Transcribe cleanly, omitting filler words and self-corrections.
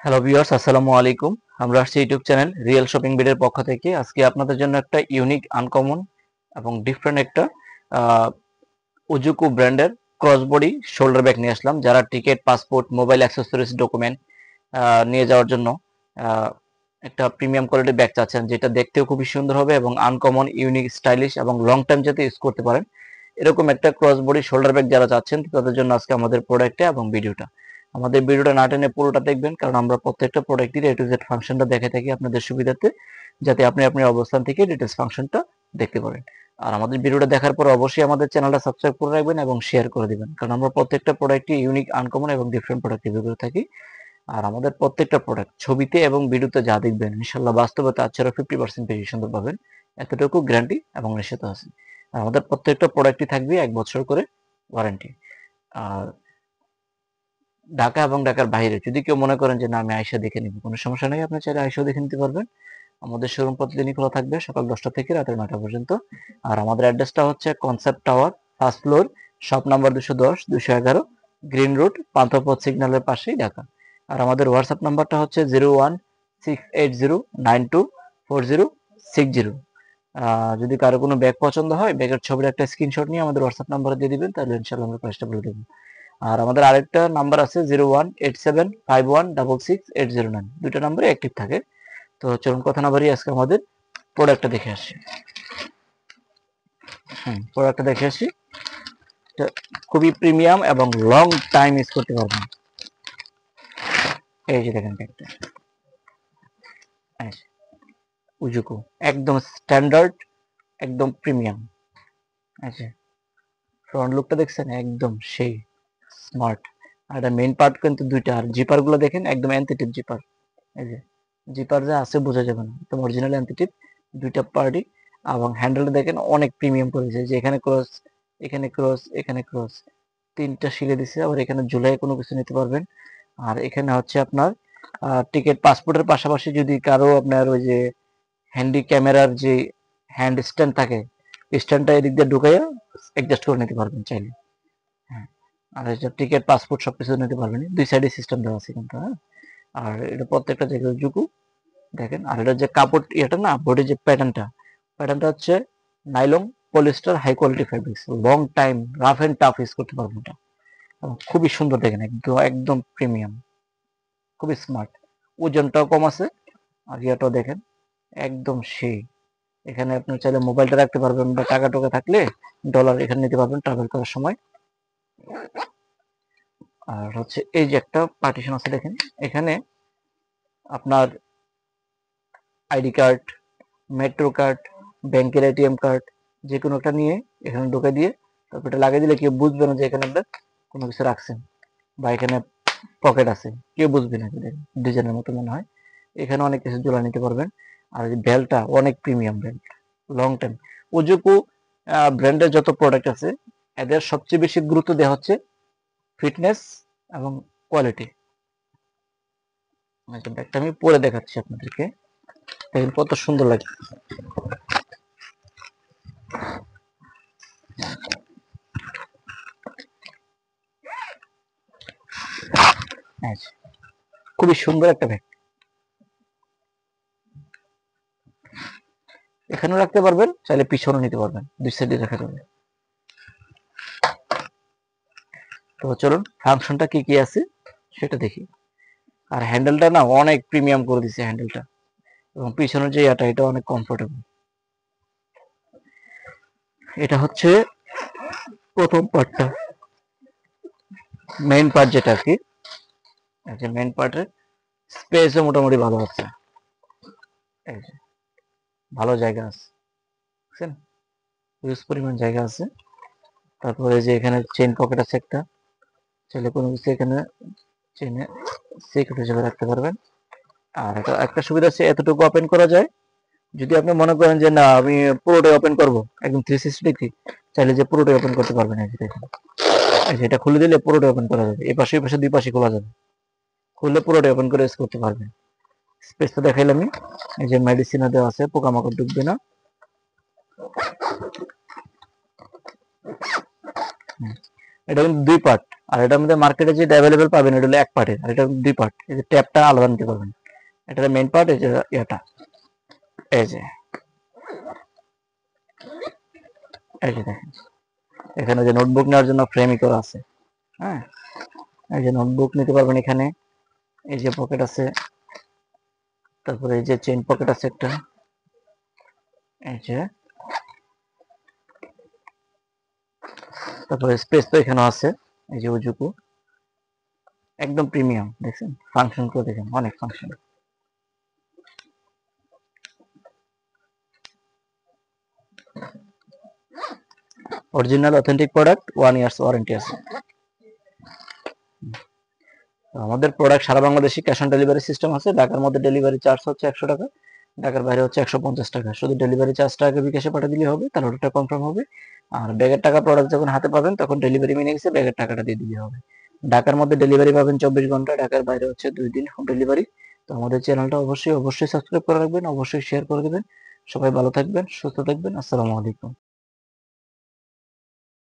Hello viewers, আসসালামু আলাইকুম। আমরা আসছি ইউটিউব চ্যানেল রিয়েল শপিং বিডের পক্ষ থেকে। আজকে আপনাদের জন্য একটা ইউনিক, আনকমন এবং ডিফারেন্ট একটা উজুকু ব্র্যান্ডের ক্রস বডি শোল্ডার ব্যাগ নিয়ে আসলাম। যারা ticket, passport, mobile accessories, document নিয়ে যাওয়ার জন্য আহ, একটা প্রিমিয়াম কোয়ালিটির ব্যাগ চাচ্ছেন, যেটা দেখতেও খুবই সুন্দর হবে এবং আনকমন, ইউনিক, স্টাইলিশ এবং লং টাইম যাতে ইউজ করতে পারেন, এরকম একটা ক্রস বডি শোল্ডার ব্যাগ যারা চাচ্ছেন তাদের জন্য আজকে আমাদের প্রোডাক্টটা এবং ভিডিওটা। আমাদের ভিডিওটা না টেনে পুরোটা দেখবেন, কারণ আমরা প্রত্যেকটা প্রোডাক্টের এ টু জেড ফাংশনটা দেখে থাকি আপনাদের সুবিধাতে, যাতে আপনি আপনার অবস্থান থেকে ডিটেলস ফাংশনটা দেখতে পারেন। আর আমাদের ভিডিওটা দেখার পর অবশ্যই আমাদের চ্যানেলটা সাবস্ক্রাইব করে রাখবেন এবং শেয়ার করে দিবেন, কারণ আমরা প্রত্যেকটা প্রোডাক্টই ইউনিক, আনকমন এবং ডিফারেন্ট প্রোডাক্ট রিভিউ করে থাকি। আর আমাদের প্রত্যেকটা প্রোডাক্ট ছবিতে এবং ভিডিওতে যা দেখবেন, ইনশাল্লাহ বাস্তবে তার চেয়ে 50% বেশি সুন্দর পাবেন, এতটুকু গ্যারান্টি এবং নিশ্চিত আছে। আর আমাদের প্রত্যেকটা প্রোডাক্টই থাকবে 1 বছর করে ওয়ারেন্টি। আর ঢাকা এবং ঢাকার বাইরে যদি কেউ মনে করেন যে না আমি আইসা দেখে নিব, কোনো সমস্যা নেই, আপনি চাইলে আইসাও দেখে নিতে পারবেন। আমাদের শোরুম প্রতিদিনই খোলা থাকবে সকাল 10টা থেকে রাতের 9টা পর্যন্ত। আর আমাদের অ্যাড্রেসটা হচ্ছে concept tower, first floor, shop number 210-211, green road, Panthapath সিগন্যালের পাশেই, ঢাকা। আর আমাদের হোয়াটসঅ্যাপ নাম্বারটা হচ্ছে 0168092406 যদি কারো কোনো ব্যাগ পছন্দ হয়, ব্যাগের ছবির একটা স্ক্রিনশট নিয়ে আমাদের হোয়াটসঅ্যাপ নাম্বারে দিয়ে দিবেন, তাহলে ইনশাল্লাহ আমরা প্রাইসটা বলে দেবো। আর আমাদের আরেকটা নাম্বার আছে 018751668009, দুইটা নাম্বারে অ্যাক্টিভ থাকে। তো চলুন কথা না বাড়িয়ে আজকে আমাদের প্রোডাক্টটা দেখে আসি। প্রোডাক্টটা দেখে আসি। এটা খুবই প্রিমিয়াম এবং লং টাইম ইউজ করতে পারবেন। এই যে দেখেন ব্যাগটা, উজুকু, একদম স্ট্যান্ডার্ড, একদম প্রিমিয়াম। আচ্ছা, ফ্রন্ট লুকটা দেখছেন, একদম সেই স্মার্ট। আর এটা মেইন পার্ট কিন্তু দুইটা, আর জিপার গুলো দেখেন একদম অ্যান্থেটিক জিপার। এই যে জিপার যে আছে বোঝা যাবে না, একদম অরিজিনাল অ্যান্থেটিক দুইটা পার্টি। এবং হ্যান্ডেলটা দেখেন অনেক প্রিমিয়াম করেছে, যে এখানে ক্রস, এখানে ক্রস, এখানে ক্রস, তিনটা শিলে দিছে। আবার এখানে ঝুলাই কোনো কিছু নিতে পারবেন। আর এখানে হচ্ছে আপনার টিকিট, পাসপোর্টের পাশাপাশি যদি কারো আপনার ওই যে হ্যান্ডি ক্যামেরার যে হ্যান্ড স্ট্যান্ড থাকে, স্ট্যান্ডটা এদিক দিয়ে ঢুকাইয়া অ্যাডজাস্ট করে নিতে পারবেন চাইলে। হ্যাঁ, আর টিকিট, পাসপোর্ট সবকিছু নিতে পারবেন, দুই সাইডে সিস্টেম দেওয়া আছে কিন্তু। হ্যাঁ, আর এটা প্রত্যেকটা জায়গায় জুকু দেখেন। আর এটা যে কাপড় এটা না, বডি যে প্যাটার্নটা, প্যাটার্নটা হচ্ছে nylon polyester high quality fabrics, long time rough and tough use করতে পারবেন এটা। এবং খুবই সুন্দর দেখেন, একদম একদম প্রিমিয়াম, খুবই স্মার্ট। ওজনটাও কম আছে। আর ইয়াটাও দেখেন একদম সেই। এখানে আপনি চাইলে মোবাইলটা রাখতে পারবেন, বা টাকা টোকা থাকলে ডলার এখানে নিতে পারবেন ট্রাভেল করার সময়। আর হচ্ছে এই যে একটা পার্টিশন আছে দেখেন, এখানে আপনার আইডি কার্ড, মেট্রো কার্ড, ব্যাংকের এটিএম কার্ড, যে কোনো একটা নিয়ে এখানে ঢুকে দিয়ে তারপর এটা লাগিয়ে দিলে কেউ বুঝবে না যে এখানে আপনার কোনো কিছু রাখছেন, বা এখানে পকেট আছে, কেউ বুঝবে না। ডিজাইনের মতো মনে হয়। এখানে অনেক কিছু ঝোলা নিতে পারবেন। আর এই বেলটা অনেক প্রিমিয়াম বেল্ট, লং টাইম। ওজুকু ব্র্যান্ডের যত প্রোডাক্ট আছে, এদের সবচেয়ে বেশি গুরুত্ব দেওয়া হচ্ছে ফিটনেস এবং কোয়ালিটি। ব্যাগটা আমি পরে দেখাচ্ছি আপনাদেরকে, দেখেন কত সুন্দর লাগে। আচ্ছা, খুবই সুন্দর একটা ব্যাগ, এখানেও রাখতে পারবেন, চাইলে পিছনে নিতে পারবেন, দুই সাইডে রাখা যাবে। তো চলুন ফাংশনটা কি কি আছে সেটা দেখি। আর হ্যান্ডেলটা না অনেক প্রিমিয়াম করে দিছে হ্যান্ডেলটা, এবং পিছনের যে এটা অনেক কমফোর্টেবল। এটা হচ্ছে প্রথম পার্টটা, মেইন পার্ট যেটা আর কি। মেইন পার্টের স্পেসও মোটামুটি ভালো আছে, এই যে ভালো জায়গা আছে, বুঝছেন, হিউজ পরিমাণ জায়গা আছে। তারপরে যে এখানে চেইন পকেট আছে একটা, চাইলে কোনো কিছু এখানে চেইনে সিক্রেট হিসেবে রাখতে পারবেন। আর এটা একটা সুবিধা আছে, এতটুকু ওপেন করা যায়। যদি আপনি মনে করেন যে না আমি পুরোটাই ওপেন করব, একদম 360 ডিগ্রি, চাইলে যে পুরোটাই ওপেন করতে পারবেন। এই যে দেখেন, এই যে এটা খুলে দিলে পুরোটাই ওপেন করা যাবে, এই পাশে এই পাশে দুই পাশে খোলা যাবে, খুললে পুরোটাই ওপেন করে ইউজ করতে পারবেন। স্পেস তো দেখাইলাম আমি। এই যে মেডিসিনও দেওয়া আছে, পোকামাকড় ঢুকবে না। এটা কিন্তু দুই পার্ট, আর এটার মধ্যে মার্কেটে যেটা অ্যাভেলেবেল পাবেন এটা হলো এক পার্টের, আর এটা দুই পার্ট। এই যে ট্যাপটা আলাদা নিতে পারবেন, এটা মেইন পার্ট, এই যে এটা, এই যে এই যে দেখেন এখানে যে নোটবুক নেওয়ার জন্য ফ্রেমই করা আছে। হ্যাঁ, এই যে নোটবুক নিতে পারবেন এখানে, এই যে পকেট আছে, তারপরে এই যে চেইন পকেট আছে একটা, এই যে, তারপরে স্পেস তো এখানে আছে, এই যে উজুকু একদম প্রিমিয়াম। দেখছেন ফাংশন করে, দেখেন অনেক function. Original authentic product, 1 years warranty আছে। আমাদের প্রোডাক্ট সারা বাংলাদেশে ক্যাশ অন ডেলিভারি সিস্টেম আছে। ঢাকার মধ্যে ডেলিভারি চার্জ হচ্ছে 100 টাকা, ঢাকার বাইরে হচ্ছে 150 টাকা। শুধু ডেলিভারি চার্জটা আগে বিকাশে পাঠিয়ে দিলে হবে, তার অর্ডারটা কনফার্ম হবে। আর ব্যাগের টাকা প্রোডাক্ট যখন হাতে পাবেন তখন ডেলিভারি মেনে গেছে, ব্যাগের টাকাটা দিয়ে দিলে হবে। ঢাকার মধ্যে ডেলিভারি পাবেন 24 ঘন্টা, ঢাকার বাইরে হচ্ছে 2 দিন হোম ডেলিভারি। তো আমাদের চ্যানেলটা অবশ্যই অবশ্যই সাবস্ক্রাইব করে রাখবেন, অবশ্যই শেয়ার করে দেবেন। সবাই ভালো থাকবেন, সুস্থ থাকবেন। আসসালামু আলাইকুম।